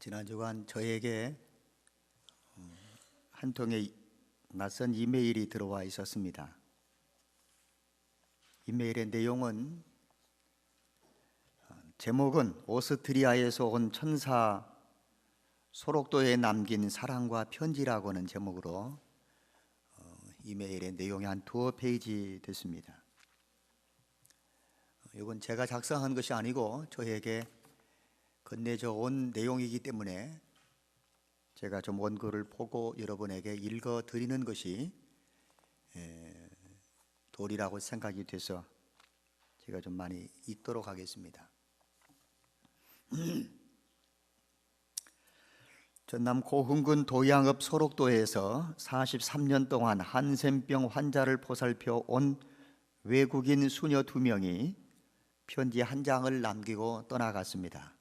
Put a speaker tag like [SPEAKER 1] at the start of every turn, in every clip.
[SPEAKER 1] 지난 주간 저에게 한 통의 낯선 이메일이 들어와 있었습니다. 이메일의 내용은 제목은 오스트리아에서 온 천사 소록도에 남긴 사랑과 편지라고 하는 제목으로 이메일의 내용이 한 두어 페이지 됐습니다. 이건 제가 작성한 것이 아니고 저에게 건네져 온 내용이기 때문에 제가 좀 원고를 보고 여러분에게 읽어 드리는 것이 도리라고 생각이 돼서 제가 좀 많이 읽도록 하겠습니다. 전남 고흥군 도양읍 소록도에서 43년 동안 한센병 환자를 보살펴 온 외국인 수녀 2명이 편지 한 장을 남기고 떠나갔습니다.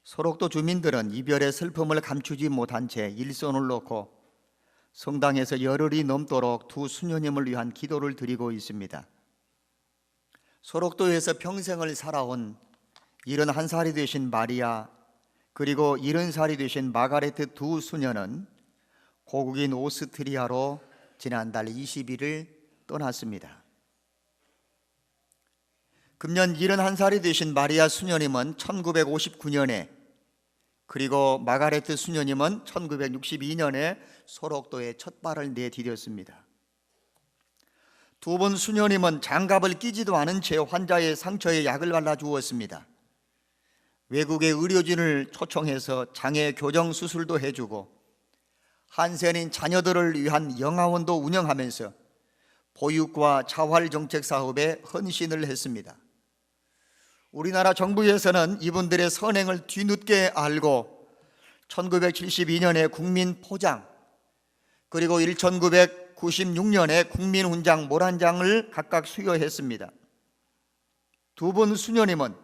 [SPEAKER 1] 소록도 주민들은 이별의 슬픔을 감추지 못한 채 일손을 놓고 성당에서 열흘이 넘도록 두 수녀님을 위한 기도를 드리고 있습니다. 소록도에서 평생을 살아온 71살이 되신 마리아 그리고 70살이 되신 마가레트 두 수녀는 고국인 오스트리아로 지난달 20일을 떠났습니다. 금년 71살이 되신 마리아 수녀님은 1959년에 그리고 마가레트 수녀님은 1962년에 소록도에 첫 발을 내디뎠습니다. 두 분 수녀님은 장갑을 끼지도 않은 채 환자의 상처에 약을 발라주었습니다. 외국의 의료진을 초청해서 장애 교정 수술도 해주고 한센인 자녀들을 위한 영아원도 운영하면서 보육과 자활 정책 사업에 헌신을 했습니다. 우리나라 정부에서는 이분들의 선행을 뒤늦게 알고 1972년에 국민포장 그리고 1996년에 국민훈장 모란장을 각각 수여했습니다. 두 분 수녀님은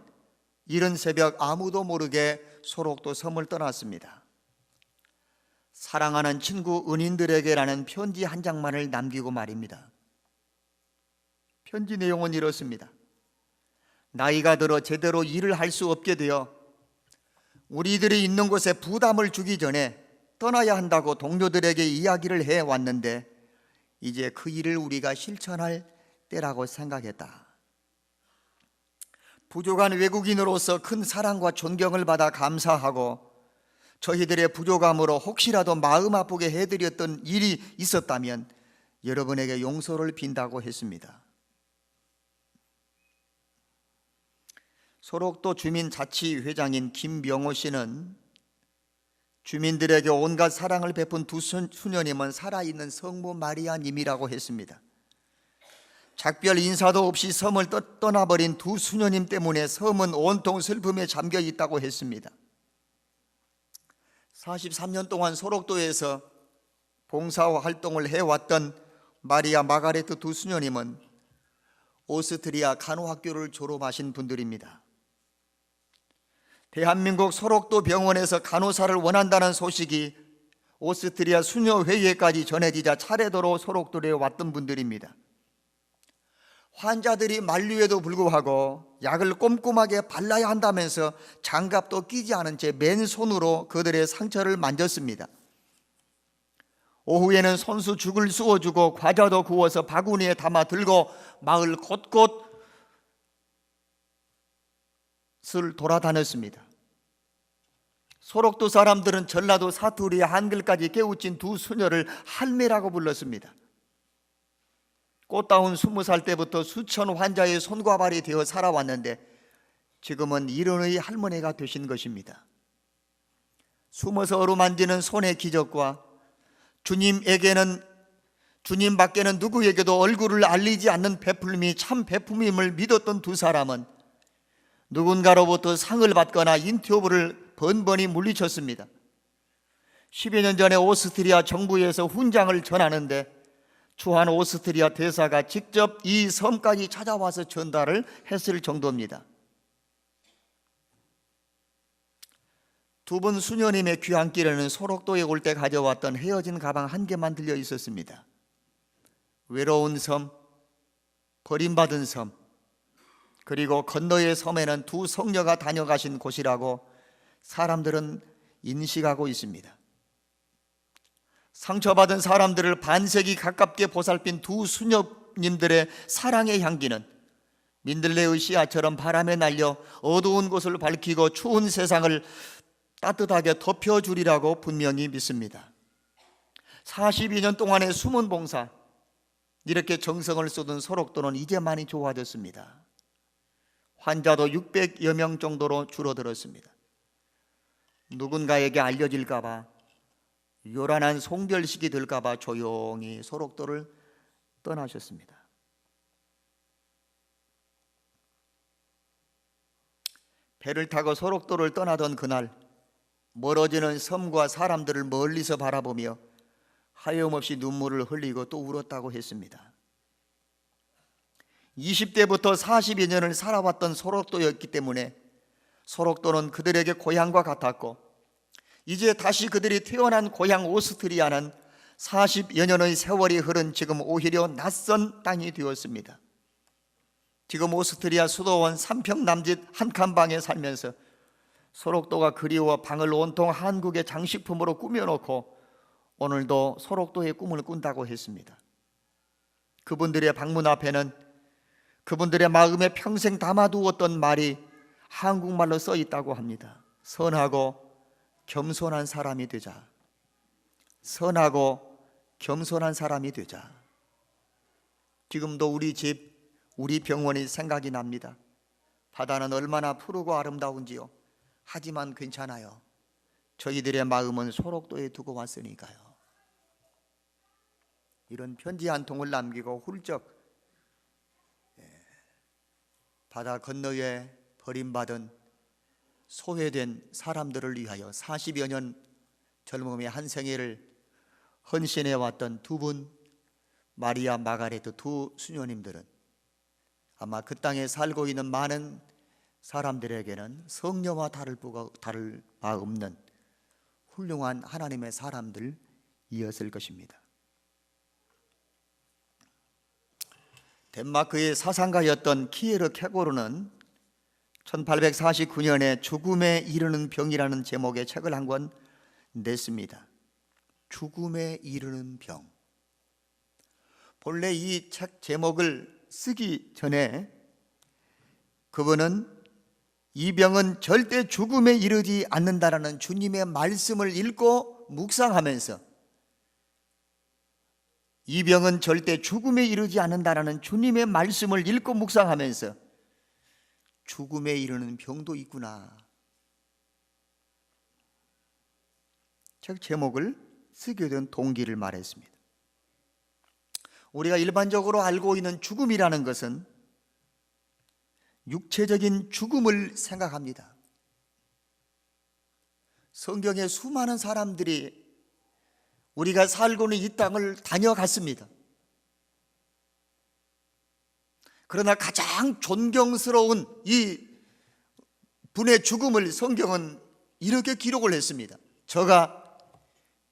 [SPEAKER 1] 이른 새벽 아무도 모르게 소록도 섬을 떠났습니다. 사랑하는 친구 은인들에게라는 편지 한 장만을 남기고 말입니다. 편지 내용은 이렇습니다. 나이가 들어 제대로 일을 할 수 없게 되어 우리들이 있는 곳에 부담을 주기 전에 떠나야 한다고 동료들에게 이야기를 해왔는데 이제 그 일을 우리가 실천할 때라고 생각했다. 부족한 외국인으로서 큰 사랑과 존경을 받아 감사하고 저희들의 부족함으로 혹시라도 마음 아프게 해드렸던 일이 있었다면 여러분에게 용서를 빈다고 했습니다. 소록도 주민자치회장인 김명호 씨는 주민들에게 온갖 사랑을 베푼 두 수녀님은 살아있는 성모 마리아님이라고 했습니다. 작별 인사도 없이 섬을 떠나버린 두 수녀님 때문에 섬은 온통 슬픔에 잠겨 있다고 했습니다. 43년 동안 소록도에서 봉사활동을 해왔던 마리아 마가레트 두 수녀님은 오스트리아 간호학교를 졸업하신 분들입니다. 대한민국 소록도 병원에서 간호사를 원한다는 소식이 오스트리아 수녀회의회까지 전해지자 차례대로 소록도에 왔던 분들입니다. 환자들이 만류에도 불구하고 약을 꼼꼼하게 발라야 한다면서 장갑도 끼지 않은 채 맨손으로 그들의 상처를 만졌습니다. 오후에는 손수 죽을 쑤어주고 과자도 구워서 바구니에 담아 들고 마을 곳곳을 돌아다녔습니다. 소록도 사람들은 전라도 사투리에 한글까지 깨우친 두 수녀를 할매라고 불렀습니다. 꽃다운 20살 때부터 수천 환자의 손과 발이 되어 살아왔는데 지금은 일흔의 할머니가 되신 것입니다. 숨어서 어루만지는 손의 기적과 주님 밖에는 누구에게도 얼굴을 알리지 않는 베풀림이 참 베품임을 믿었던 두 사람은 누군가로부터 상을 받거나 인터뷰를 번번이 물리쳤습니다. 10여 년 전에 오스트리아 정부에서 훈장을 전하는데 주한 오스트리아 대사가 직접 이 섬까지 찾아와서 전달을 했을 정도입니다. 두 분 수녀님의 귀향길에는 소록도에 올 때 가져왔던 헤어진 가방 한 개만 들려 있었습니다. 외로운 섬, 버림받은 섬, 그리고 건너의 섬에는 두 성녀가 다녀가신 곳이라고 사람들은 인식하고 있습니다. 상처받은 사람들을 반세기 가깝게 보살핀 두 수녀님들의 사랑의 향기는 민들레의 씨앗처럼 바람에 날려 어두운 곳을 밝히고 추운 세상을 따뜻하게 덮여주리라고 분명히 믿습니다. 42년 동안의 숨은 봉사, 이렇게 정성을 쏟은 소록도는 이제 많이 좋아졌습니다. 환자도 600여 명 정도로 줄어들었습니다. 누군가에게 알려질까 봐, 요란한 송별식이 될까 봐 조용히 소록도를 떠나셨습니다. 배를 타고 소록도를 떠나던 그날, 멀어지는 섬과 사람들을 멀리서 바라보며 하염없이 눈물을 흘리고 또 울었다고 했습니다. 20대부터 40여 년을 살아왔던 소록도였기 때문에 소록도는 그들에게 고향과 같았고, 이제 다시 그들이 태어난 고향 오스트리아는 40여 년의 세월이 흐른 지금 오히려 낯선 땅이 되었습니다. 지금 오스트리아 수도원 3평 남짓 한 칸 방에 살면서 소록도가 그리워 방을 온통 한국의 장식품으로 꾸며놓고 오늘도 소록도의 꿈을 꾼다고 했습니다. 그분들의 방문 앞에는 그분들의 마음에 평생 담아두었던 말이 한국말로 써 있다고 합니다. 선하고 겸손한 사람이 되자. 선하고 겸손한 사람이 되자. 지금도 우리 집, 우리 병원이 생각이 납니다. 바다는 얼마나 푸르고 아름다운지요. 하지만 괜찮아요. 저희들의 마음은 소록도에 두고 왔으니까요. 이런 편지 한 통을 남기고 훌쩍 바다 건너에 버림받은 소외된 사람들을 위하여 40여 년 젊음의 한 생애를 헌신해 왔던 두 분, 마리아 마가레트 두 수녀님들은 아마 그 땅에 살고 있는 많은 사람들에게는 성녀와 다를 바 없는 훌륭한 하나님의 사람들이었을 것입니다. 덴마크의 사상가였던 키에르 케고르는 1849년에 죽음에 이르는 병이라는 제목의 책을 한 권 냈습니다. 죽음에 이르는 병. 본래 이 책 제목을 쓰기 전에 그분은 이 병은 절대 죽음에 이르지 않는다라는 주님의 말씀을 읽고 묵상하면서, 이 병은 절대 죽음에 이르지 않는다라는 주님의 말씀을 읽고 묵상하면서 죽음에 이르는 병도 있구나, 책 제목을 쓰게 된 동기를 말했습니다. 우리가 일반적으로 알고 있는 죽음이라는 것은 육체적인 죽음을 생각합니다. 성경에 수많은 사람들이 우리가 살고 있는 이 땅을 다녀갔습니다. 그러나 가장 존경스러운 이 분의 죽음을 성경은 이렇게 기록을 했습니다. 저가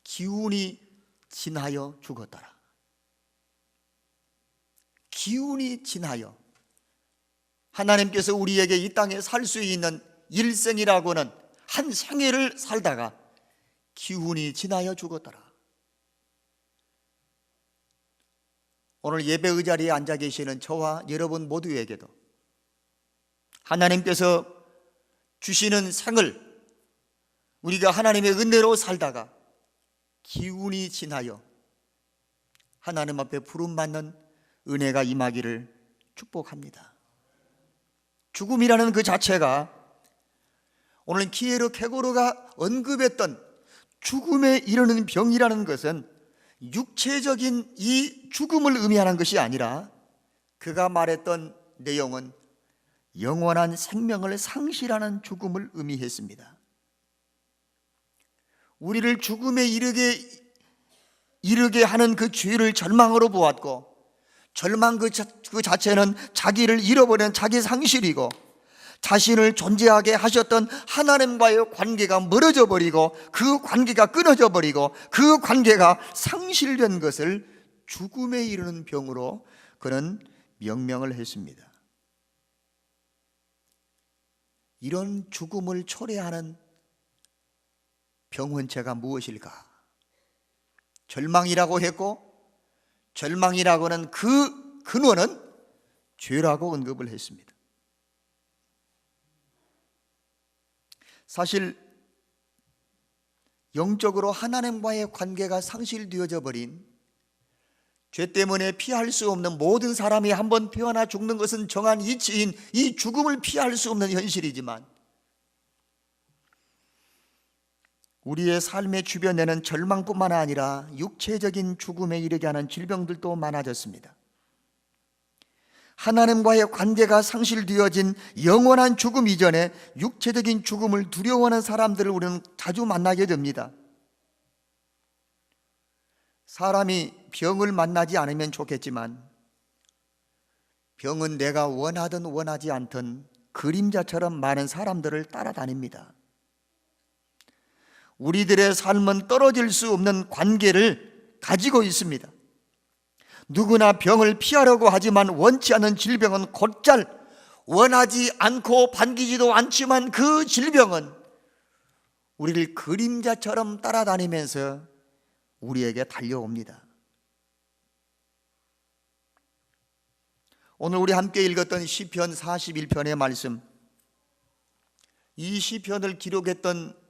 [SPEAKER 1] 기운이 지나여 죽었더라. 기운이 지나여. 하나님께서 우리에게 이 땅에 살 수 있는 일생이라고는 한 생애를 살다가 기운이 지나여 죽었더라. 오늘 예배 의자리에 앉아 계시는 저와 여러분 모두에게도 하나님께서 주시는 생을 우리가 하나님의 은혜로 살다가 기운이 지나여 하나님 앞에 부름받는 은혜가 임하기를 축복합니다. 죽음이라는 그 자체가 오늘 키에르 케고르가 언급했던 죽음에 이르는 병이라는 것은 육체적인 이 죽음을 의미하는 것이 아니라 그가 말했던 내용은 영원한 생명을 상실하는 죽음을 의미했습니다. 우리를 죽음에 이르게 하는 그 죄를 절망으로 보았고, 절망 그 자체는 자기를 잃어버린 자기 상실이고, 자신을 존재하게 하셨던 하나님과의 관계가 멀어져 버리고, 그 관계가 끊어져 버리고, 그 관계가 상실된 것을 죽음에 이르는 병으로 그는 명명을 했습니다. 이런 죽음을 초래하는 병원체가 무엇일까? 절망이라고 했고, 절망이라고는 그 근원은 죄라고 언급을 했습니다. 사실 영적으로 하나님과의 관계가 상실되어져 버린, 죄 때문에 피할 수 없는, 모든 사람이 한번 태어나 죽는 것은 정한 이치인 이 죽음을 피할 수 없는 현실이지만, 우리의 삶의 주변에는 절망뿐만 아니라 육체적인 죽음에 이르게 하는 질병들도 많아졌습니다. 하나님과의 관계가 상실되어진 영원한 죽음 이전에 육체적인 죽음을 두려워하는 사람들을 우리는 자주 만나게 됩니다. 사람이 병을 만나지 않으면 좋겠지만, 병은 내가 원하든 원하지 않든 그림자처럼 많은 사람들을 따라다닙니다. 우리들의 삶은 떨어질 수 없는 관계를 가지고 있습니다. 누구나 병을 피하려고 하지만 원치 않는 질병은 곧잘, 원하지 않고 반기지도 않지만 그 질병은 우리를 그림자처럼 따라다니면서 우리에게 달려옵니다. 오늘 우리 함께 읽었던 시편 41편의 말씀, 이 시편을 기록했던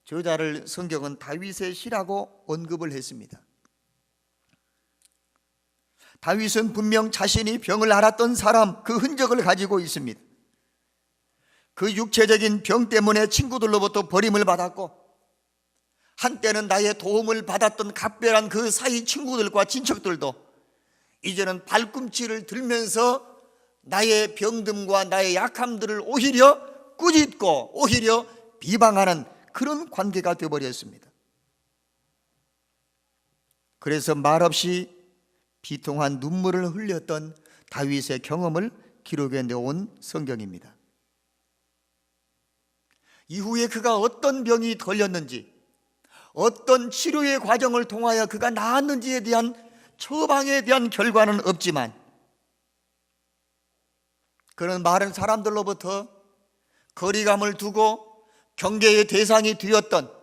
[SPEAKER 1] 저자를 성경은 다윗의 시라고 언급을 했습니다. 다윗은 분명 자신이 병을 앓았던 사람, 그 흔적을 가지고 있습니다. 그 육체적인 병 때문에 친구들로부터 버림을 받았고, 한때는 나의 도움을 받았던 각별한 그 사이 친구들과 친척들도 이제는 발꿈치를 들면서 나의 병듦과 나의 약함들을 오히려 꾸짖고 오히려 비방하는 그런 관계가 되어버렸습니다. 그래서 말없이 비통한 눈물을 흘렸던 다윗의 경험을 기록해 내온 성경입니다. 이후에 그가 어떤 병이 걸렸는지, 어떤 치료의 과정을 통하여 그가 나았는지에 대한 처방에 대한 결과는 없지만, 그는 많은 사람들로부터 거리감을 두고 경계의 대상이 되었던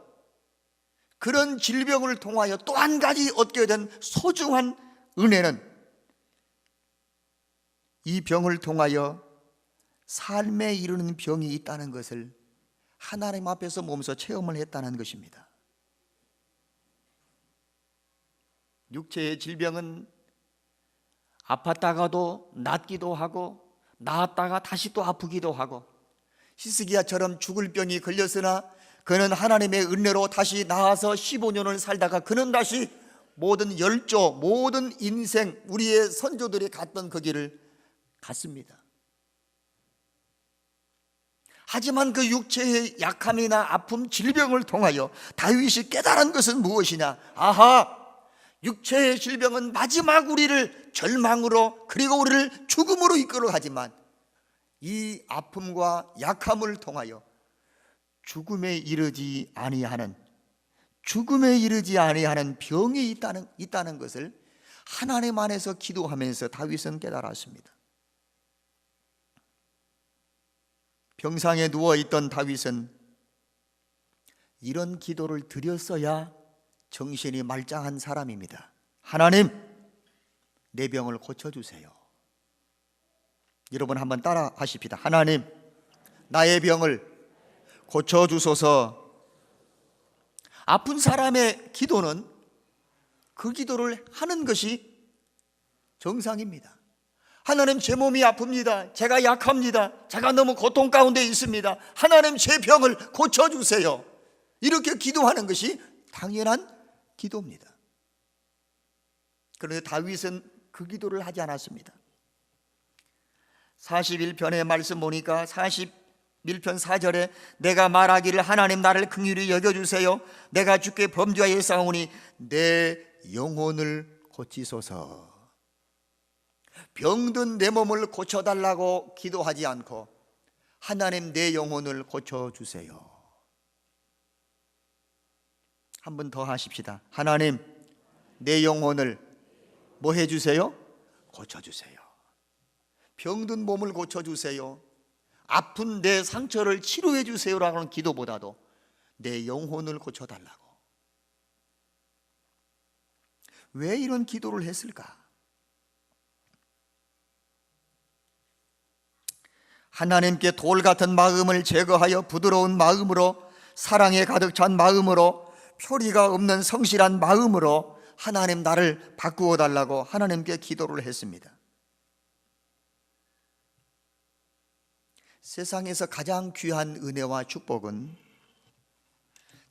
[SPEAKER 1] 그런 질병을 통하여 또 한 가지 얻게 된 소중한 은혜는, 이 병을 통하여 삶에 이르는 병이 있다는 것을 하나님 앞에서 몸소 체험을 했다는 것입니다. 육체의 질병은 아팠다가도 낫기도 하고, 나았다가 다시 또 아프기도 하고, 히스기야처럼 죽을 병이 걸렸으나 그는 하나님의 은혜로 다시 나아서 15년을 살다가 그는 다시 모든 열조, 모든 인생, 우리의 선조들이 갔던 그 길을 갔습니다. 하지만 그 육체의 약함이나 아픔, 질병을 통하여 다윗이 깨달은 것은 무엇이냐? 아하! 육체의 질병은 마지막 우리를 절망으로, 그리고 우리를 죽음으로 이끌어가지만, 이 아픔과 약함을 통하여 죽음에 이르지 아니하는 병이 있다는 것을 하나님 안에서 기도하면서 다윗은 깨달았습니다. 병상에 누워있던 다윗은 이런 기도를 드렸어야 정신이 말짱한 사람입니다. 하나님, 내 병을 고쳐주세요. 여러분 한번 따라 하십시다. 하나님, 나의 병을 고쳐주소서. 아픈 사람의 기도는 그 기도를 하는 것이 정상입니다. 하나님, 제 몸이 아픕니다. 제가 약합니다. 제가 너무 고통 가운데 있습니다. 하나님, 제 병을 고쳐주세요. 이렇게 기도하는 것이 당연한 기도입니다. 그런데 다윗은 그 기도를 하지 않았습니다. 41편의 말씀 보니까 41편 4절에 내가 말하기를 하나님 나를 긍휼히 여겨주세요. 내가 주께 범죄하여 싸우니 내 영혼을 고치소서. 병든 내 몸을 고쳐달라고 기도하지 않고 하나님, 내 영혼을 고쳐주세요. 한 번 더 하십시다. 하나님, 내 영혼을 뭐 해주세요? 고쳐주세요. 병든 몸을 고쳐주세요. 아픈 내 상처를 치료해 주세요라는 기도보다도 내 영혼을 고쳐달라고. 왜 이런 기도를 했을까? 하나님께 돌 같은 마음을 제거하여 부드러운 마음으로, 사랑에 가득 찬 마음으로, 표리가 없는 성실한 마음으로 하나님 나를 바꾸어 달라고 하나님께 기도를 했습니다. 세상에서 가장 귀한 은혜와 축복은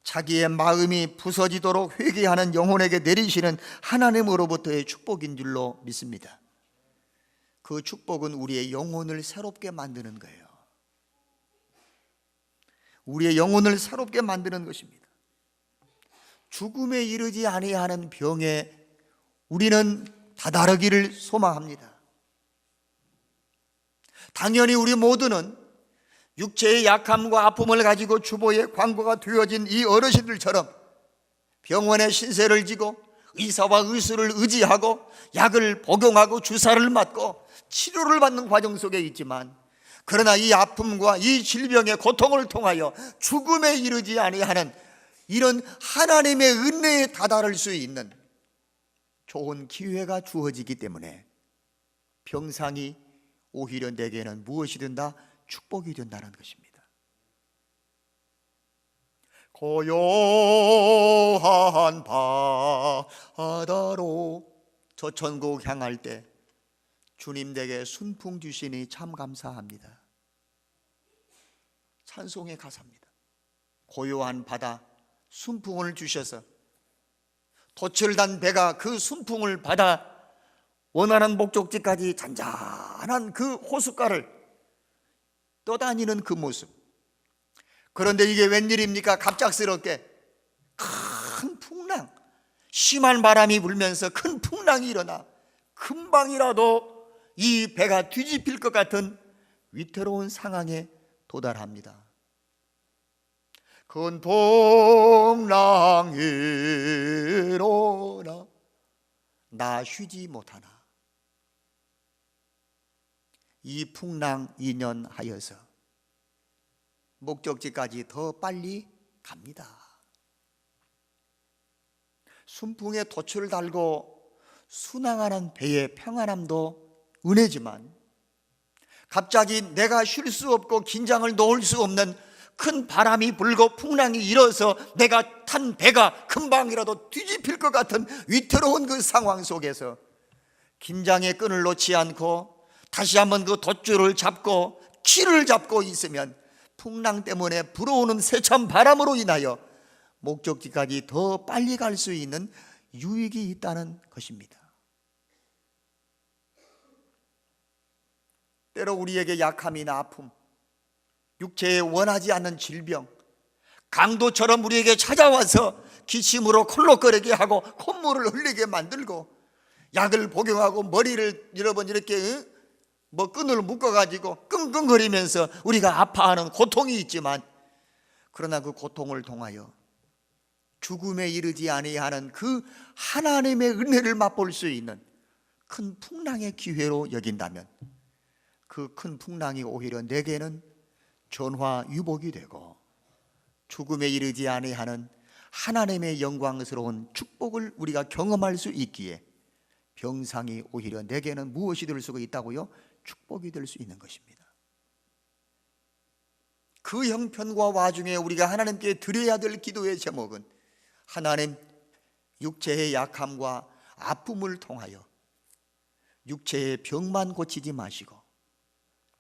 [SPEAKER 1] 자기의 마음이 부서지도록 회개하는 영혼에게 내리시는 하나님으로부터의 축복인 줄로 믿습니다. 그 축복은 우리의 영혼을 새롭게 만드는 거예요. 우리의 영혼을 새롭게 만드는 것입니다. 죽음에 이르지 아니하는 병에 우리는 다다르기를 소망합니다. 당연히 우리 모두는 육체의 약함과 아픔을 가지고 주보의 광고가 되어진 이 어르신들처럼 병원에 신세를 지고 의사와 의술을 의지하고 약을 복용하고 주사를 맞고 치료를 받는 과정 속에 있지만, 그러나 이 아픔과 이 질병의 고통을 통하여 죽음에 이르지 아니하는 이런 하나님의 은혜에 다다를 수 있는 좋은 기회가 주어지기 때문에 병상이 오히려 내게는 무엇이든 다 축복이 된다는 것입니다. 고요한 바다로 저 천국 향할 때 주님 댁에 순풍 주시니 참 감사합니다. 찬송의 가사입니다. 고요한 바다, 순풍을 주셔서 도철단 배가 그 순풍을 받아 원하는 목적지까지 잔잔한 그 호숫가를 떠다니는 그 모습. 그런데 이게 웬일입니까? 갑작스럽게 큰 풍랑, 심한 바람이 불면서 큰 풍랑이 일어나 금방이라도 이 배가 뒤집힐 것 같은 위태로운 상황에 도달합니다. 큰 풍랑이 일어나 나 쉬지 못하나. 이 풍랑 인연하여서 목적지까지 더 빨리 갑니다. 순풍에 돛을 달고 순항하는 배의 평안함도 은혜지만, 갑자기 내가 쉴 수 없고 긴장을 놓을 수 없는 큰 바람이 불고 풍랑이 일어서 내가 탄 배가 금방이라도 뒤집힐 것 같은 위태로운 그 상황 속에서 긴장의 끈을 놓지 않고 다시 한번 그 돛줄을 잡고 키를 잡고 있으면 풍랑 때문에 불어오는 세찬 바람으로 인하여 목적지까지 더 빨리 갈 수 있는 유익이 있다는 것입니다. 때로 우리에게 약함이나 아픔, 육체에 원하지 않는 질병, 강도처럼 우리에게 찾아와서 기침으로 콜록거리게 하고 콧물을 흘리게 만들고, 약을 복용하고 머리를 여러 번 이렇게 끈을 묶어가지고 끙끙거리면서 우리가 아파하는 고통이 있지만, 그러나 그 고통을 통하여 죽음에 이르지 아니하는 그 하나님의 은혜를 맛볼 수 있는 큰 풍랑의 기회로 여긴다면, 그 큰 풍랑이 오히려 내게는 전화유복이 되고 죽음에 이르지 아니하는 하나님의 영광스러운 축복을 우리가 경험할 수 있기에 병상이 오히려 내게는 무엇이 될 수가 있다고요? 축복이 될 수 있는 것입니다. 그 형편과 와중에 우리가 하나님께 드려야 될 기도의 제목은, 하나님, 육체의 약함과 아픔을 통하여 육체의 병만 고치지 마시고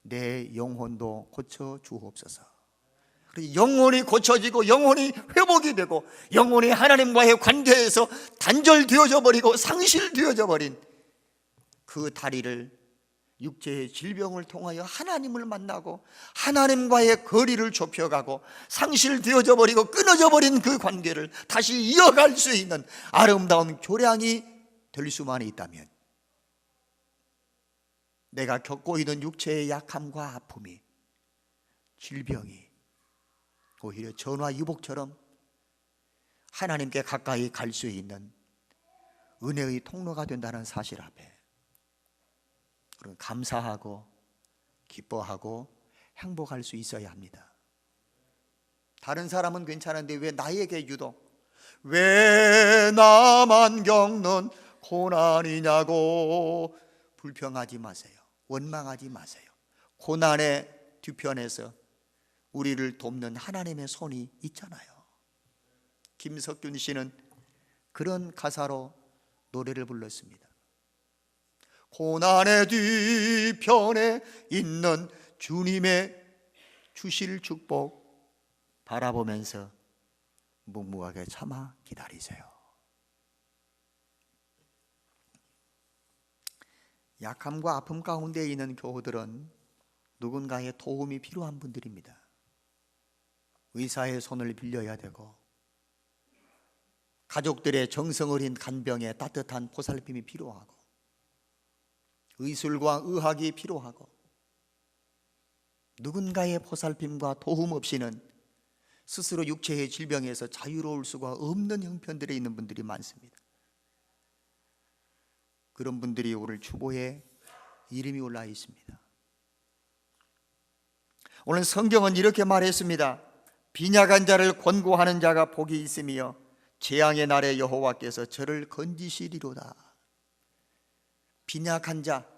[SPEAKER 1] 내 영혼도 고쳐 주옵소서. 영혼이 고쳐지고 영혼이 회복이 되고 영혼이 하나님과의 관계에서 단절되어져 버리고 상실되어져 버린 그 다리를 육체의 질병을 통하여 하나님을 만나고 하나님과의 거리를 좁혀가고 상실되어져 버리고 끊어져 버린 그 관계를 다시 이어갈 수 있는 아름다운 교량이 될 수만 있다면, 내가 겪고 있는 육체의 약함과 아픔이, 질병이 오히려 전화유복처럼 하나님께 가까이 갈 수 있는 은혜의 통로가 된다는 사실 앞에 감사하고 기뻐하고 행복할 수 있어야 합니다. 다른 사람은 괜찮은데 왜 나에게 유독, 왜 나만 겪는 고난이냐고 불평하지 마세요. 원망하지 마세요. 고난의 뒤편에서 우리를 돕는 하나님의 손이 있잖아요. 김석균 씨는 그런 가사로 노래를 불렀습니다. 고난의 뒤편에 있는 주님의 주실 축복 바라보면서 묵묵하게 참아 기다리세요. 약함과 아픔 가운데 있는 교우들은 누군가의 도움이 필요한 분들입니다. 의사의 손을 빌려야 되고, 가족들의 정성 어린 간병에 따뜻한 보살핌이 필요하고, 의술과 의학이 필요하고, 누군가의 보살핌과 도움 없이는 스스로 육체의 질병에서 자유로울 수가 없는 형편들에 있는 분들이 많습니다. 그런 분들이 오늘 추보에 이름이 올라 있습니다. 오늘 성경은 이렇게 말했습니다. 빈약한 자를 권고하는 자가 복이 있으며 재앙의 날에 여호와께서 저를 건지시리로다. 빈약한 자,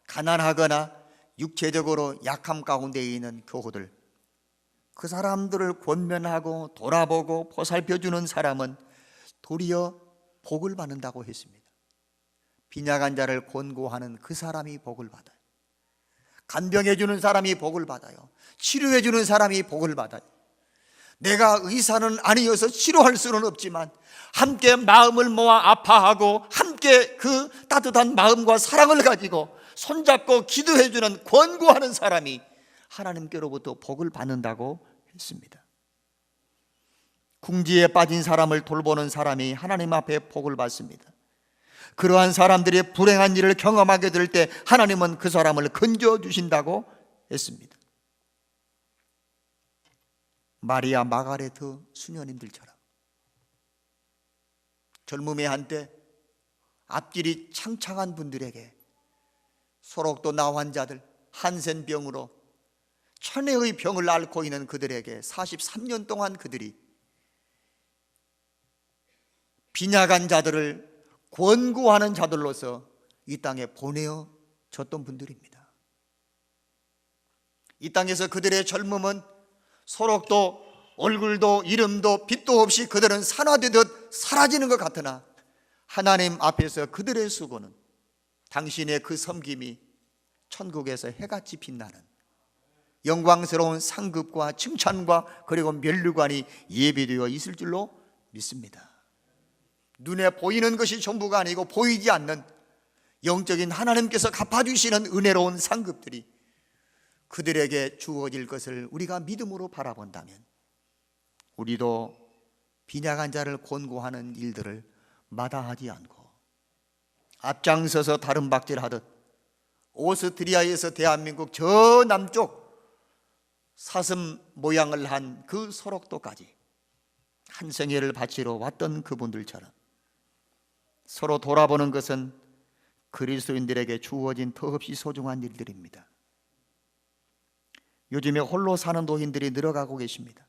[SPEAKER 1] 가난하거나 육체적으로 약함 가운데 있는 교우들, 그 사람들을 권면하고 돌아보고 보살펴주는 사람은 도리어 복을 받는다고 했습니다. 빈약한 자를 권고하는 그 사람이 복을 받아요. 간병해주는 사람이 복을 받아요. 치료해주는 사람이 복을 받아요. 내가 의사는 아니어서 치료할 수는 없지만 함께 마음을 모아 아파하고 함께 그 따뜻한 마음과 사랑을 가지고 손잡고 기도해주는 권고하는 사람이 하나님께로부터 복을 받는다고 했습니다. 궁지에 빠진 사람을 돌보는 사람이 하나님 앞에 복을 받습니다. 그러한 사람들이 불행한 일을 경험하게 될 때 하나님은 그 사람을 건져주신다고 했습니다. 마리아 마가레트 수녀님들처럼 젊음의 한때 앞길이 창창한 분들에게 소록도 나환자들, 한센병으로 천혜의 병을 앓고 있는 그들에게 43년 동안 그들이 빈약한 자들을 권고하는 자들로서 이 땅에 보내어졌던 분들입니다. 이 땅에서 그들의 젊음은 소록도 얼굴도 이름도 빛도 없이 그들은 산화되듯 사라지는 것 같으나 하나님 앞에서 그들의 수고는, 당신의 그 섬김이 천국에서 해같이 빛나는 영광스러운 상급과 칭찬과 그리고 면류관이 예비되어 있을 줄로 믿습니다. 눈에 보이는 것이 전부가 아니고 보이지 않는 영적인 하나님께서 갚아주시는 은혜로운 상급들이 그들에게 주어질 것을 우리가 믿음으로 바라본다면 우리도 빈약한 자를 권고하는 일들을 마다하지 않고 앞장서서 다름박질하듯 오스트리아에서 대한민국 저 남쪽 사슴 모양을 한 그 소록도까지 한 생애를 바치러 왔던 그분들처럼 서로 돌아보는 것은 그리스도인들에게 주어진 더없이 소중한 일들입니다. 요즘에 홀로 사는 노인들이 늘어가고 계십니다.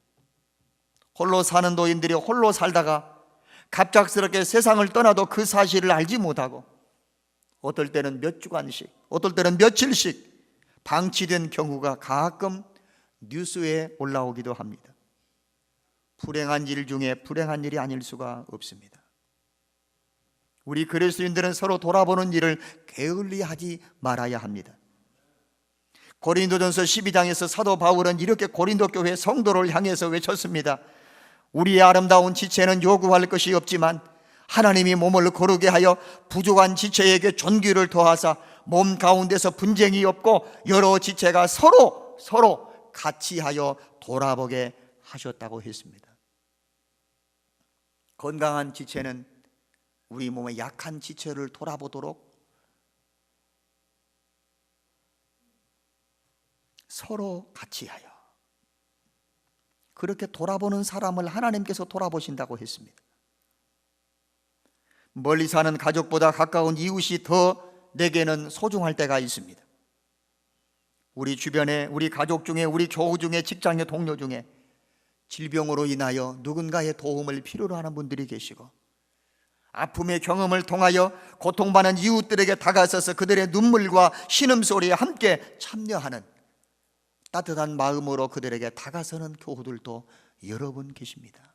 [SPEAKER 1] 홀로 사는 노인들이 홀로 살다가 갑작스럽게 세상을 떠나도 그 사실을 알지 못하고 어떨 때는 몇 주간씩, 어떨 때는 며칠씩 방치된 경우가 가끔 뉴스에 올라오기도 합니다. 불행한 일 중에 불행한 일이 아닐 수가 없습니다. 우리 그리스도인들은 서로 돌아보는 일을 게을리하지 말아야 합니다. 고린도전서 12장에서 사도 바울은 이렇게 고린도 교회 성도를 향해서 외쳤습니다. 우리의 아름다운 지체는 요구할 것이 없지만 하나님이 몸을 거룩게 하여 부족한 지체에게 존귀를 더하사 몸 가운데서 분쟁이 없고 여러 지체가 서로 같이 하여 돌아보게 하셨다고 했습니다. 건강한 지체는 우리 몸의 약한 지체를 돌아보도록 서로 같이 하여, 그렇게 돌아보는 사람을 하나님께서 돌아보신다고 했습니다. 멀리 사는 가족보다 가까운 이웃이 더 내게는 소중할 때가 있습니다. 우리 주변에, 우리 가족 중에, 우리 교우 중에, 직장의 동료 중에 질병으로 인하여 누군가의 도움을 필요로 하는 분들이 계시고, 아픔의 경험을 통하여 고통받는 이웃들에게 다가서서 그들의 눈물과 신음소리에 함께 참여하는 따뜻한 마음으로 그들에게 다가서는 교우들도 여러 분 계십니다.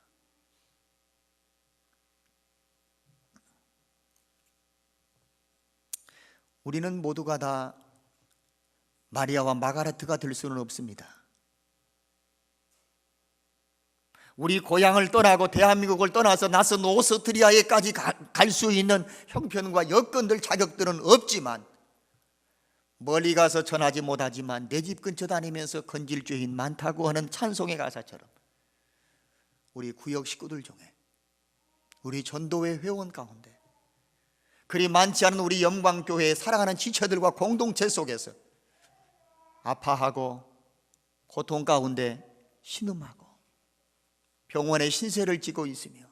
[SPEAKER 1] 우리는 모두가 다 마리아와 마가레트가 될 수는 없습니다. 우리 고향을 떠나고 대한민국을 떠나서 낯선 오스트리아에까지 갈 수 있는 형편과 여건들, 자격들은 없지만, 멀리 가서 전하지 못하지만 내 집 근처 다니면서 건질 죄인 많다고 하는 찬송의 가사처럼 우리 구역 식구들 중에, 우리 전도회 회원 가운데 그리 많지 않은 우리 영광교회의 사랑하는 지체들과 공동체 속에서 아파하고 고통 가운데 신음하고 병원에 신세를 지고 있으며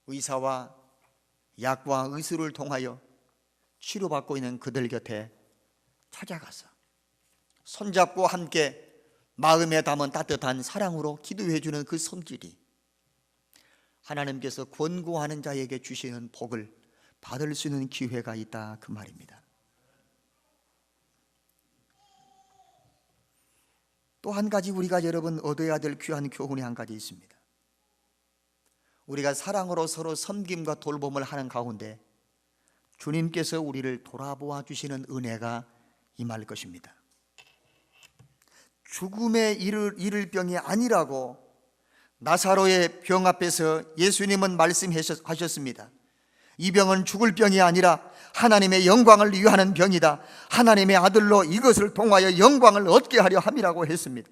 [SPEAKER 1] 의사와 약과 의술을 통하여 치료받고 있는 그들 곁에 찾아가서 손잡고 함께 마음에 담은 따뜻한 사랑으로 기도해 주는 그 손길이 하나님께서 권고하는 자에게 주시는 복을 받을 수 있는 기회가 있다, 그 말입니다. 또 한 가지 우리가 여러분 얻어야 될 귀한 교훈이 한 가지 있습니다. 우리가 사랑으로 서로 섬김과 돌봄을 하는 가운데 주님께서 우리를 돌아보아 주시는 은혜가 임할 것입니다. 죽음에 이를 병이 아니라고 나사로의 병 앞에서 예수님은 말씀하셨습니다. 이 병은 죽을 병이 아니라 하나님의 영광을 위하는 병이다. 하나님의 아들로 이것을 통하여 영광을 얻게 하려 함이라고 했습니다.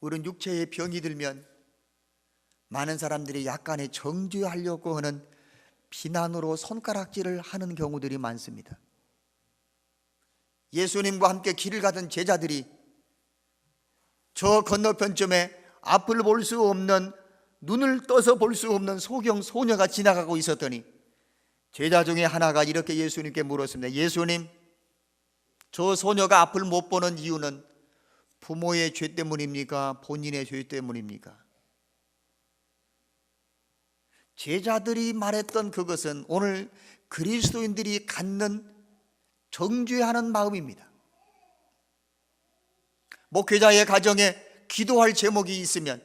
[SPEAKER 1] 우리는 육체의 병이 들면 많은 사람들이 약간의 정죄하려고 하는 비난으로 손가락질을 하는 경우들이 많습니다. 예수님과 함께 길을 가던 제자들이 저 건너편쯤에 앞을 볼 수 없는, 눈을 떠서 볼 수 없는 소경 소녀가 지나가고 있었더니 제자 중에 하나가 이렇게 예수님께 물었습니다. 예수님, 저 소녀가 앞을 못 보는 이유는 부모의 죄 때문입니까? 본인의 죄 때문입니까? 제자들이 말했던 그것은 오늘 그리스도인들이 갖는 정죄하는 마음입니다. 목회자의 가정에 기도할 제목이 있으면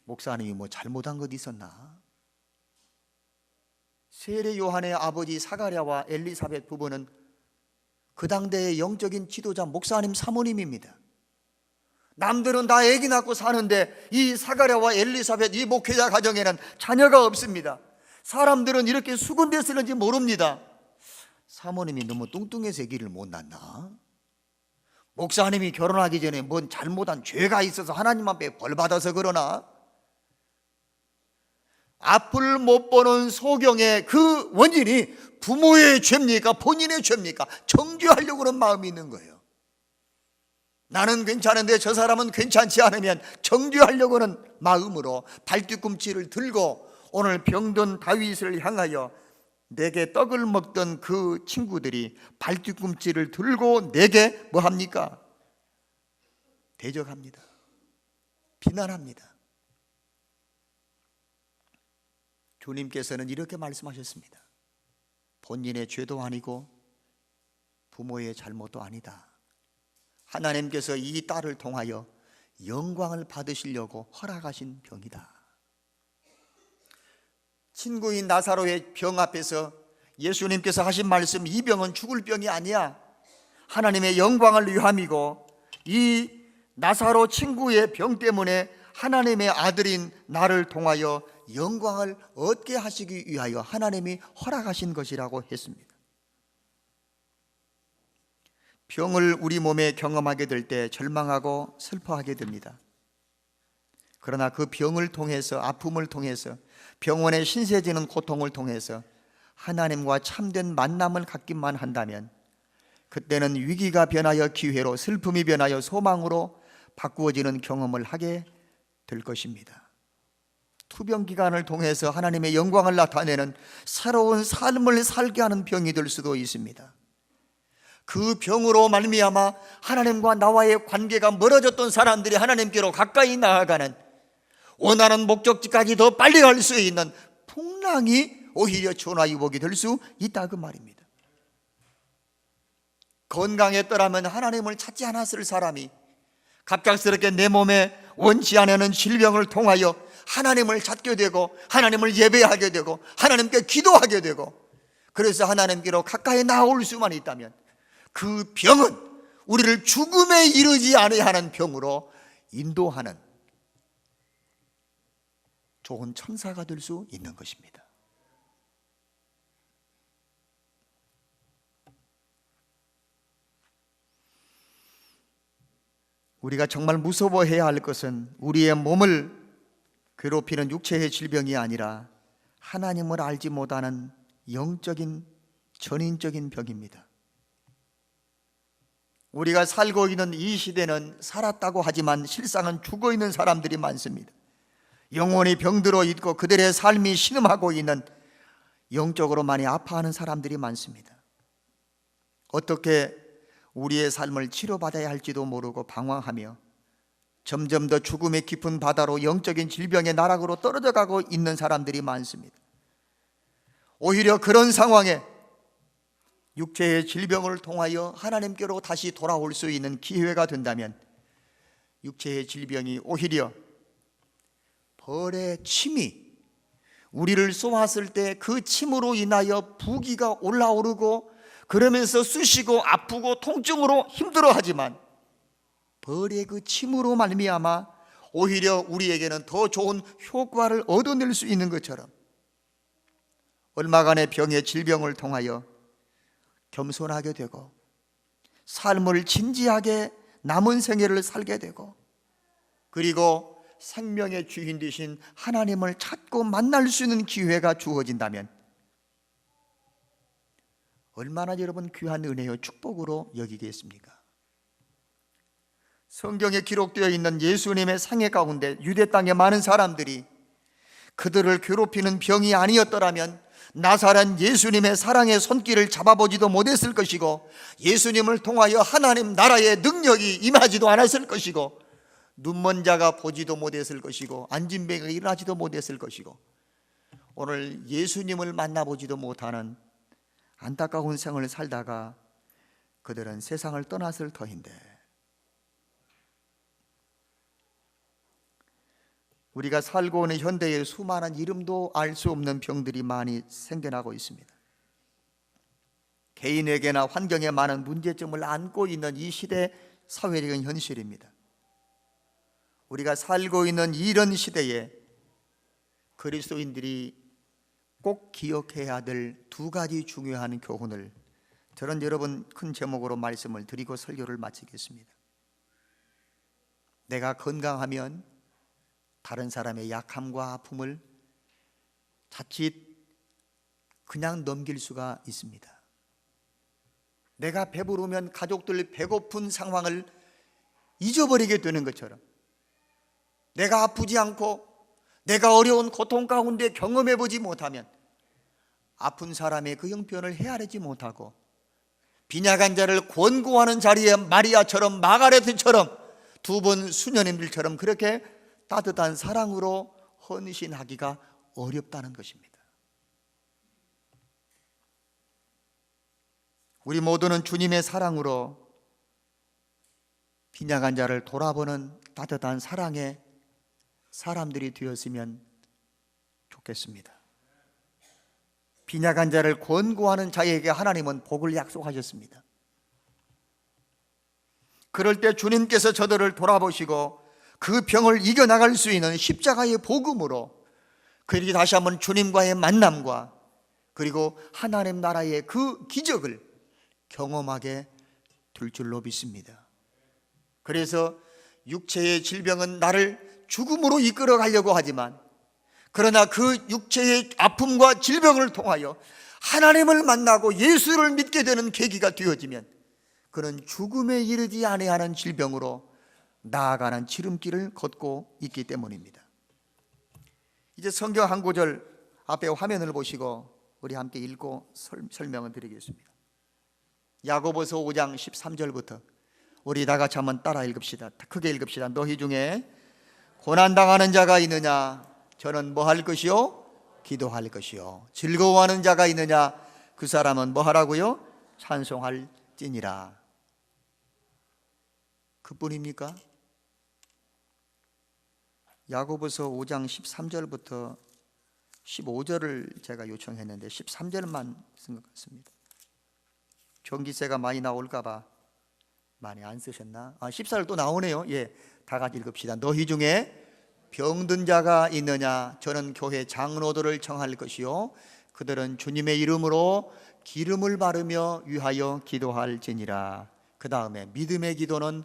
[SPEAKER 1] 목사님이 뭐 잘못한 것 있었나? 세례 요한의 아버지 사가랴와 엘리사벳 부부는 그 당대의 영적인 지도자 목사님 사모님입니다. 남들은 다 아기 낳고 사는데 이 사가랴와 엘리사벳 이 목회자 가정에는 자녀가 없습니다. 사람들은 이렇게 수군댔을는지 모릅니다. 사모님이 너무 뚱뚱해서 아기를 못 낳나? 목사님이 결혼하기 전에 뭔 잘못한 죄가 있어서 하나님 앞에 벌 받아서 그러나? 앞을 못 보는 소경의 그 원인이 부모의 죄입니까? 본인의 죄입니까? 정죄하려고 하는 마음이 있는 거예요. 나는 괜찮은데 저 사람은 괜찮지 않으면 정죄하려고 하는 마음으로 발뒤꿈치를 들고 오늘 병든 다윗을 향하여 내게 떡을 먹던 그 친구들이 발뒤꿈치를 들고 내게 뭐 합니까? 대적합니다. 비난합니다. 주님께서는 이렇게 말씀하셨습니다. 본인의 죄도 아니고 부모의 잘못도 아니다. 하나님께서 이 딸을 통하여 영광을 받으시려고 허락하신 병이다. 친구인 나사로의 병 앞에서 예수님께서 하신 말씀, 이 병은 죽을 병이 아니야. 하나님의 영광을 위함이고 이 나사로 친구의 병 때문에 하나님의 아들인 나를 통하여 영광을 얻게 하시기 위하여 하나님이 허락하신 것이라고 했습니다. 병을 우리 몸에 경험하게 될 때 절망하고 슬퍼하게 됩니다. 그러나 그 병을 통해서, 아픔을 통해서, 병원에 신세지는 고통을 통해서 하나님과 참된 만남을 갖기만 한다면 그때는 위기가 변하여 기회로, 슬픔이 변하여 소망으로 바꾸어지는 경험을 하게 될 것입니다. 투병 기간을 통해서 하나님의 영광을 나타내는 새로운 삶을 살게 하는 병이 될 수도 있습니다. 그 병으로 말미암아 하나님과 나와의 관계가 멀어졌던 사람들이 하나님께로 가까이 나아가는, 원하는 목적지까지 더 빨리 갈 수 있는 풍랑이 오히려 전화위복이 될 수 있다 그 말입니다. 건강했더라면 하나님을 찾지 않았을 사람이 갑작스럽게 내 몸에 원치 않는 질병을 통하여 하나님을 찾게 되고 하나님을 예배하게 되고 하나님께 기도하게 되고, 그래서 하나님께로 가까이 나올 수만 있다면 그 병은 우리를 죽음에 이르지 아니하는 병으로 인도하는 좋은 천사가 될 수 있는 것입니다. 우리가 정말 무서워해야 할 것은 우리의 몸을 괴롭히는 육체의 질병이 아니라 하나님을 알지 못하는 영적인 전인적인 병입니다. 우리가 살고 있는 이 시대는 살았다고 하지만 실상은 죽어 있는 사람들이 많습니다. 영혼이 병들어 있고 그들의 삶이 신음하고 있는, 영적으로 많이 아파하는 사람들이 많습니다. 어떻게 우리의 삶을 치료받아야 할지도 모르고 방황하며 점점 더 죽음의 깊은 바다로 영적인 질병의 나락으로 떨어져 가고 있는 사람들이 많습니다. 오히려 그런 상황에 육체의 질병을 통하여 하나님께로 다시 돌아올 수 있는 기회가 된다면, 육체의 질병이 오히려 벌의 침이 우리를 쏘았을 때 그 침으로 인하여 부기가 올라오르고 그러면서 쑤시고 아프고 통증으로 힘들어하지만, 벌의 그 침으로 말미암아 오히려 우리에게는 더 좋은 효과를 얻어낼 수 있는 것처럼, 얼마간의 병의 질병을 통하여 겸손하게 되고 삶을 진지하게 남은 생애를 살게 되고, 그리고 생명의 주인 되신 하나님을 찾고 만날 수 있는 기회가 주어진다면 얼마나 여러분 귀한 은혜요 축복으로 여기겠습니까? 성경에 기록되어 있는 예수님의 생애 가운데 유대 땅의 많은 사람들이 그들을 괴롭히는 병이 아니었더라면 나사렛 예수님의 사랑의 손길을 잡아보지도 못했을 것이고, 예수님을 통하여 하나님 나라의 능력이 임하지도 않았을 것이고, 눈먼 자가 보지도 못했을 것이고, 앉은 배가 일어나지도 못했을 것이고, 오늘 예수님을 만나보지도 못하는 안타까운 생을 살다가 그들은 세상을 떠났을 터인데, 우리가 살고 있는 현대에 수많은 이름도 알 수 없는 병들이 많이 생겨나고 있습니다. 개인에게나 환경에 많은 문제점을 안고 있는 이 시대 사회적인 현실입니다. 우리가 살고 있는 이런 시대에 그리스도인들이 꼭 기억해야 될 두 가지 중요한 교훈을 저는 여러분 큰 제목으로 말씀을 드리고 설교를 마치겠습니다. 내가 건강하면 다른 사람의 약함과 아픔을 자칫 그냥 넘길 수가 있습니다. 내가 배부르면 가족들 배고픈 상황을 잊어버리게 되는 것처럼, 내가 아프지 않고 내가 어려운 고통 가운데 경험해보지 못하면 아픈 사람의 그 형편을 헤아리지 못하고, 빈약한 자를 권고하는 자리에 마리아처럼 마가렛처럼 두 번 수녀님들처럼 그렇게 따뜻한 사랑으로 헌신하기가 어렵다는 것입니다. 우리 모두는 주님의 사랑으로 빈약한 자를 돌아보는 따뜻한 사랑의 사람들이 되었으면 좋겠습니다. 빈약한 자를 권고하는 자에게 하나님은 복을 약속하셨습니다. 그럴 때 주님께서 저들을 돌아보시고 그 병을 이겨나갈 수 있는 십자가의 복음으로, 그리고 다시 한번 주님과의 만남과 그리고 하나님 나라의 그 기적을 경험하게 될 줄로 믿습니다. 그래서 육체의 질병은 나를 죽음으로 이끌어 가려고 하지만, 그러나 그 육체의 아픔과 질병을 통하여 하나님을 만나고 예수를 믿게 되는 계기가 되어지면 그는 죽음에 이르지 아니하는 질병으로 나아가는 지름길을 걷고 있기 때문입니다. 이제 성경 한 구절 앞에 화면을 보시고 우리 함께 읽고 설명을 드리겠습니다. 야고보서 5장 13절부터 우리 다 같이 한번 따라 읽읍시다. 크게 읽읍시다. 너희 중에 고난당하는 자가 있느냐? 저는 뭐 할 것이요? 기도할 것이요. 즐거워하는 자가 있느냐? 그 사람은 뭐 하라고요? 찬송할지니라. 그뿐입니까? 야고보서 5장 13절부터 15절을 제가 요청했는데 13절만 쓴 것 같습니다. 전기세가 많이 나올까 봐 많이 안 쓰셨나? 14절 또 나오네요. 예, 다 같이 읽읍시다. 너희 중에 병든 자가 있느냐? 저는 교회 장로들을 청할 것이요 그들은 주님의 이름으로 기름을 바르며 위하여 기도할지니라. 그 다음에 믿음의 기도는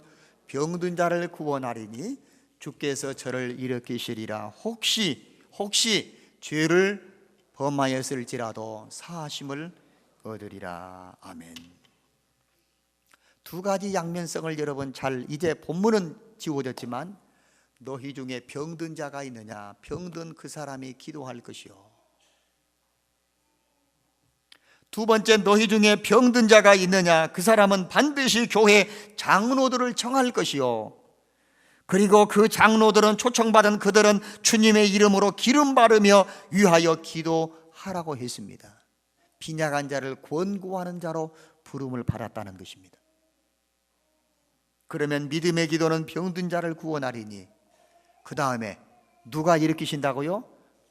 [SPEAKER 1] 병든 자를 구원하리니 주께서 저를 일으키시리라. 혹시 죄를 범하였을지라도 사하심을 얻으리라. 아멘. 두 가지 양면성을 여러분 잘, 이제 본문은 지워졌지만 너희 중에 병든 자가 있느냐? 병든 그 사람이 기도할 것이요. 두 번째, 너희 중에 병든 자가 있느냐? 그 사람은 반드시 교회 장로들을 청할 것이요. 그리고 그 장로들은, 초청받은 그들은 주님의 이름으로 기름 바르며 위하여 기도하라고 했습니다. 빈약한 자를 권고하는 자로 부름을 받았다는 것입니다. 그러면 믿음의 기도는 병든 자를 구원하리니, 그 다음에 누가 일으키신다고요?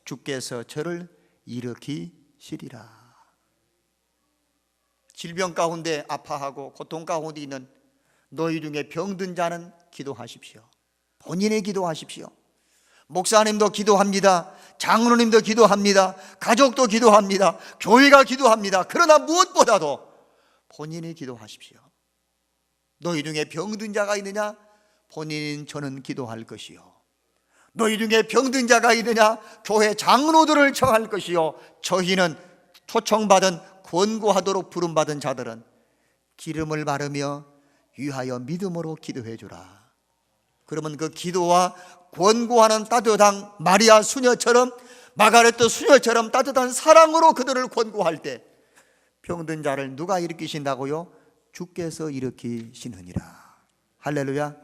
[SPEAKER 1] 주께서 저를 일으키시리라. 질병 가운데 아파하고 고통 가운데 있는 너희 중에 병든 자는 기도하십시오. 본인이 기도하십시오. 목사님도 기도합니다. 장로님도 기도합니다. 가족도 기도합니다. 교회가 기도합니다. 그러나 무엇보다도 본인이 기도하십시오. 너희 중에 병든 자가 있느냐? 본인인 저는 기도할 것이요. 너희 중에 병든 자가 있느냐? 교회 장로들을 청할 것이요. 저희는 초청받은 권고하도록 부름받은 자들은 기름을 바르며 위하여 믿음으로 기도해 주라. 그러면 그 기도와 권고하는 따뜻한 마리아 수녀처럼, 마가렛 수녀처럼 따뜻한 사랑으로 그들을 권고할 때 병든 자를 누가 일으키신다고요? 주께서 일으키시느니라. 할렐루야.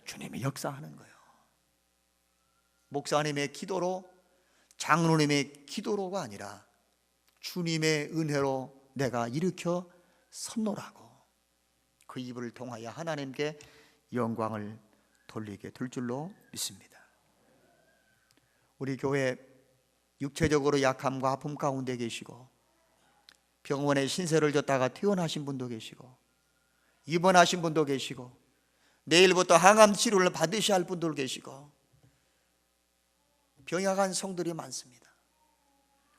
[SPEAKER 1] 주님이 역사하는 거예요. 목사님의 기도로, 장로님의 기도로가 아니라 주님의 은혜로 내가 일으켜 선노라고 그 입을 통하여 하나님께 영광을 돌리게 될 줄로 믿습니다. 우리 교회 육체적으로 약함과 아픔 가운데 계시고 병원에 신세를 졌다가 퇴원하신 분도 계시고 입원하신 분도 계시고 내일부터 항암 치료를 받으셔야 할 분들 계시고 병약한 성들이 많습니다.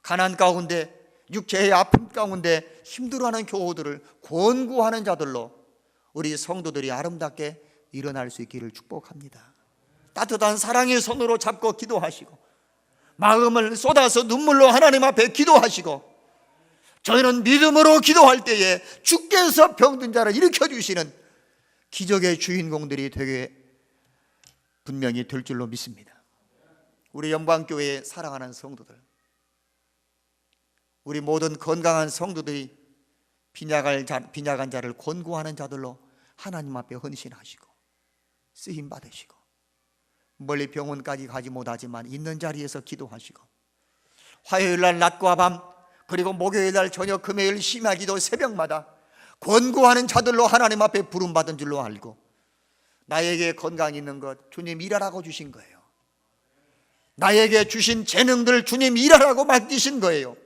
[SPEAKER 1] 가난 가운데, 육체의 아픔 가운데 힘들어하는 교우들을 권고하는 자들로 우리 성도들이 아름답게 일어날 수 있기를 축복합니다. 따뜻한 사랑의 손으로 잡고 기도하시고 마음을 쏟아서 눈물로 하나님 앞에 기도하시고, 저희는 믿음으로 기도할 때에 주께서 병든 자를 일으켜주시는 기적의 주인공들이 되게 분명히 될 줄로 믿습니다. 우리 영광교회의 사랑하는 성도들, 우리 모든 건강한 성도들이 빈약한 자를 권고하는 자들로 하나님 앞에 헌신하시고 쓰임 받으시고, 멀리 병원까지 가지 못하지만 있는 자리에서 기도하시고, 화요일날 낮과 밤, 그리고 목요일날 저녁, 금요일 심야기도 새벽마다 권고하는 자들로 하나님 앞에 부름받은 줄로 알고, 나에게 건강 있는 것 주님 일하라고 주신 거예요. 나에게 주신 재능들 주님 일하라고 맡기신 거예요.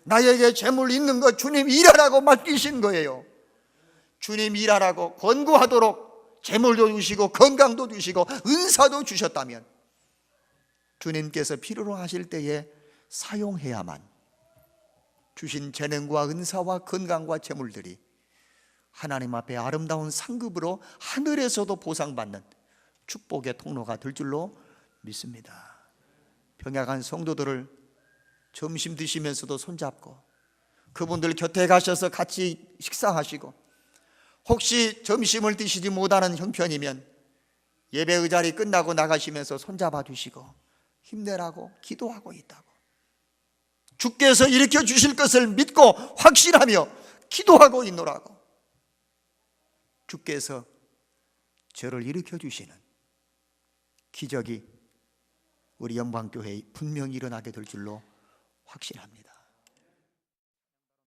[SPEAKER 1] 나에게 재물 있는 것 주님 일하라고 맡기신 거예요. 주님 일하라고 권고하도록 재물도 주시고 건강도 주시고 은사도 주셨다면 주님께서 필요로 하실 때에 사용해야만 주신 재능과 은사와 건강과 재물들이 하나님 앞에 아름다운 상급으로 하늘에서도 보상받는 축복의 통로가 될 줄로 믿습니다. 병약한 성도들을 점심 드시면서도 손잡고 그분들 곁에 가셔서 같이 식사하시고, 혹시 점심을 드시지 못하는 형편이면 예배의 자리 끝나고 나가시면서 손잡아 주시고 힘내라고 기도하고 있다고, 주께서 일으켜 주실 것을 믿고 확신하며 기도하고 있노라고, 주께서 저를 일으켜 주시는 기적이 우리 영광교회에 분명히 일어나게 될 줄로 확신합니다.